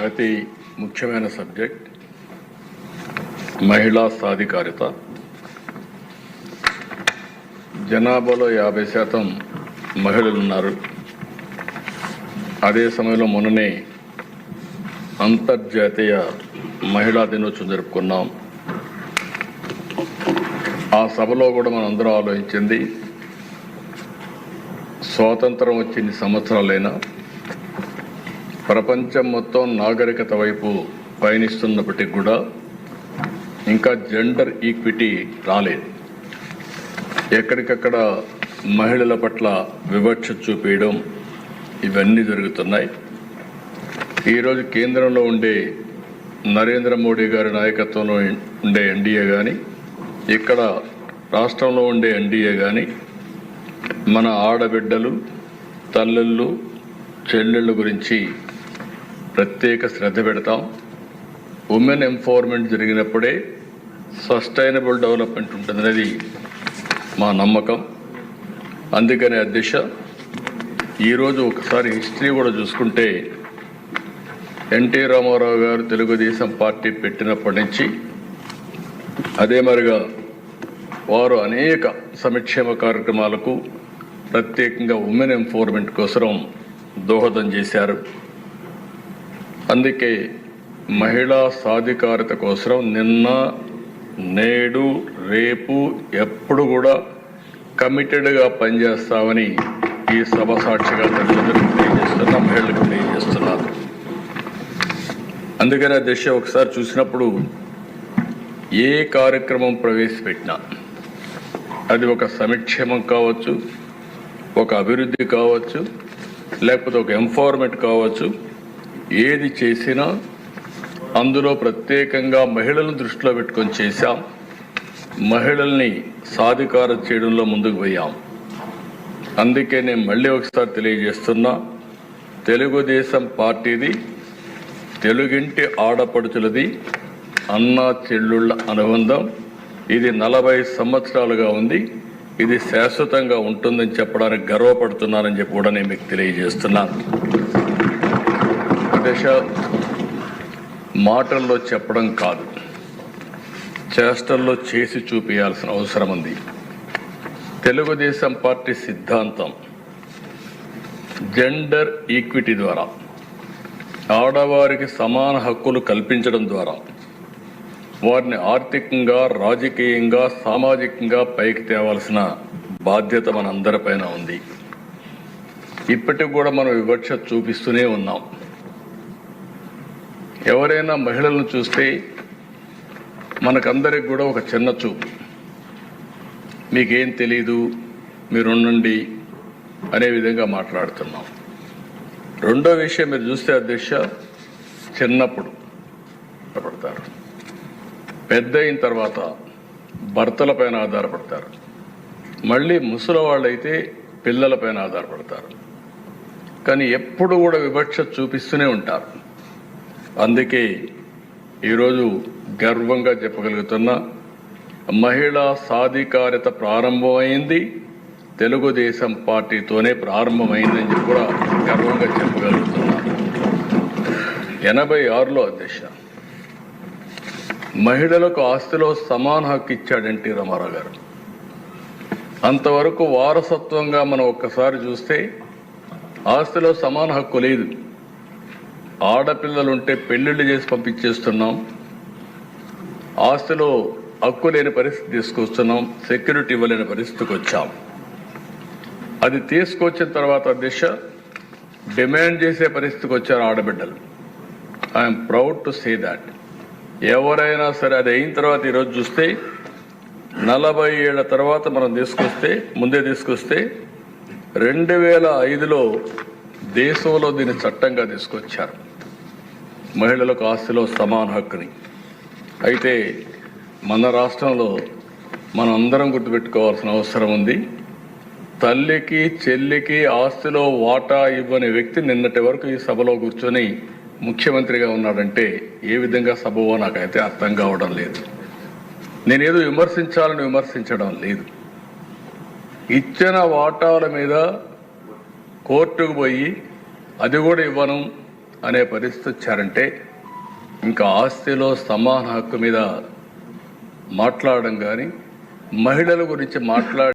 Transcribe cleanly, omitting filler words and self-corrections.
అతి ముఖ్యమైన సబ్జెక్ట్ మహిళా సాధికారిత. జనాభాలో 50% మహిళలు ఉన్నారు. అదే సమయంలో మొన్ననే అంతర్జాతీయ మహిళా దినోత్సవం జరుపుకున్నాం. ఆ సభలో కూడా మనం అందరం ఆలోచించింది, స్వాతంత్రం వచ్చి ఇన్ని సంవత్సరాలైనా ప్రపంచం మొత్తం నాగరికత వైపు పయనిస్తున్నప్పటికీ కూడా ఇంకా జెండర్ ఈక్విటీ రాలేదు. ఎక్కడికక్కడ మహిళల పట్ల వివక్ష చూపేయడం ఇవన్నీ జరుగుతున్నాయి. ఈరోజు కేంద్రంలో ఉండే నరేంద్ర మోడీ గారి నాయకత్వంలో ఉండే ఎన్డీఏ కానీ, ఇక్కడ రాష్ట్రంలో ఉండే ఎన్డీఏ కానీ మన ఆడబిడ్డలు, తల్లుళ్ళు, చెల్లెళ్ళ గురించి ప్రత్యేక శ్రద్ధ పెడతాం. ఉమెన్ ఎంపవర్మెంట్ జరిగినప్పుడే సస్టైనబుల్ డెవలప్మెంట్ ఉంటుందనేది మా నమ్మకం. అందుకని అధ్యక్ష, ఈరోజు ఒకసారి హిస్టరీ కూడా చూసుకుంటే ఎన్టీ రామారావు గారు తెలుగుదేశం పార్టీ పెట్టినప్పటి నుంచి అదే మరిగా వారు అనేక సంక్షేమ కార్యక్రమాలకు ప్రత్యేకంగా ఉమెన్ ఎంపవర్మెంట్ కోసం దోహదం చేశారు. అందుకే మహిళా సాధికారత కోసం నిన్న, నేడు, రేపు ఎప్పుడు కూడా కమిటెడ్గా పనిచేస్తామని ఈ సభ సాక్షిగా తల్లిదండ్రులకు తెలియజేస్తున్నా, మహిళలకు తెలియజేస్తున్నారు. అందుకని ఆ దిశ ఒకసారి చూసినప్పుడు ఏ కార్యక్రమం ప్రవేశపెట్టినా అది ఒక సంక్షేమం కావచ్చు, ఒక అభివృద్ధి కావచ్చు, లేకపోతే ఒక ఎంపవర్మెంట్ కావచ్చు, ఏది చేసినా అందులో ప్రత్యేకంగా మహిళలను దృష్టిలో పెట్టుకొని చేశాం. మహిళల్ని సాధికారం చేయడంలో ముందుకు పోయాం. అందుకే నేను మళ్ళీ ఒకసారి తెలియజేస్తున్నా, తెలుగుదేశం పార్టీది తెలుగింటి ఆడపడుచులది అన్నా చెల్లుళ్ళ అనుబంధం. ఇది 40 సంవత్సరాలుగా ఉంది. ఇది శాశ్వతంగా ఉంటుందని చెప్పడానికి గర్వపడుతున్నానని చెప్పి కూడా నేను మీకు తెలియజేస్తున్నాను. దశ మాటల్లో చెప్పడం కాదు, చేష్టల్లో చేసి చూపించాల్సిన అవసరం ఉంది. తెలుగుదేశం పార్టీ సిద్ధాంతం జెండర్ ఈక్విటీ ద్వారా, ఆడవారికి సమాన హక్కులు కల్పించడం ద్వారా వారిని ఆర్థికంగా, రాజకీయంగా, సామాజికంగా పైకి తేవాల్సిన బాధ్యత మనందరిపైన ఉంది. ఇప్పటికి కూడా మనం వివక్ష చూపిస్తూనే ఉన్నాం. ఎవరైనా మహిళలను చూస్తే మనకందరికి కూడా ఒక చిన్న చూపు, మీకేం తెలీదు, మీరుండండి అనే విధంగా మాట్లాడుతున్నాం. రెండో విషయం మీరు చూస్తే అధ్యక్ష, చిన్నప్పుడు పడతారు, పెద్ద అయిన తర్వాత భర్తలపైన ఆధారపడతారు, మళ్ళీ ముసలి వాళ్ళైతే పిల్లలపైన ఆధారపడతారు. కానీ ఎప్పుడు కూడా వివక్ష చూపిస్తూనే ఉంటారు. అందుకే ఈరోజు గర్వంగా చెప్పగలుగుతున్నా, మహిళా సాధికారత ప్రారంభమైంది తెలుగుదేశం పార్టీతోనే ప్రారంభమైందని చెప్పి కూడా గర్వంగా చెప్పగలుగుతున్నా. 86లో అధ్యక్ష మహిళలకు ఆస్తిలో సమాన హక్కు ఇచ్చాడు ఎన్టీ రామారావు గారు. అంతవరకు వారసత్వంగా మనం ఒక్కసారి చూస్తే ఆస్తిలో సమాన హక్కు లేదు. ఆడపిల్లలుంటే పెళ్లిళ్ళు చేసి పంపించేస్తున్నాం, ఆస్తిలో హక్కు లేని పరిస్థితి తీసుకొస్తున్నాం, సెక్యూరిటీ ఇవ్వలేని పరిస్థితికి వచ్చాం. అది తీసుకొచ్చిన తర్వాత దిశ డిమాండ్ చేసే పరిస్థితికి వచ్చారు ఆడబిడ్డలు. I'm proud to say that. ఎవరైనా సరే అది అయిన తర్వాత ఈరోజు చూస్తే 40 ఏళ్ల తర్వాత మనం ముందే తీసుకొస్తే 2005లో దేశంలో దీన్ని చట్టంగా తీసుకొచ్చారు, మహిళలకు ఆస్తిలో సమాన హక్కుని. అయితే మన రాష్ట్రంలో మనం అందరం గుర్తుపెట్టుకోవాల్సిన అవసరం ఉంది. తల్లికి, చెల్లికి ఆస్తిలో వాటా ఇవ్వని వ్యక్తి నిన్నటి వరకు ఈ సభలో కూర్చొని ముఖ్యమంత్రిగా ఉన్నాడంటే ఏ విధంగా సభవో నాకైతే అర్థం కావడం లేదు. నేనేదో విమర్శించాలని విమర్శించడం లేదు. ఇచ్చిన వాటాల మీద కోర్టుకు పోయి అది కూడా ఇవ్వను అనే పరిస్థితి వచ్చారంటే ఇంకా ఆస్తిలో సమాన హక్కు మీద మాట్లాడడం కానీ మహిళల గురించి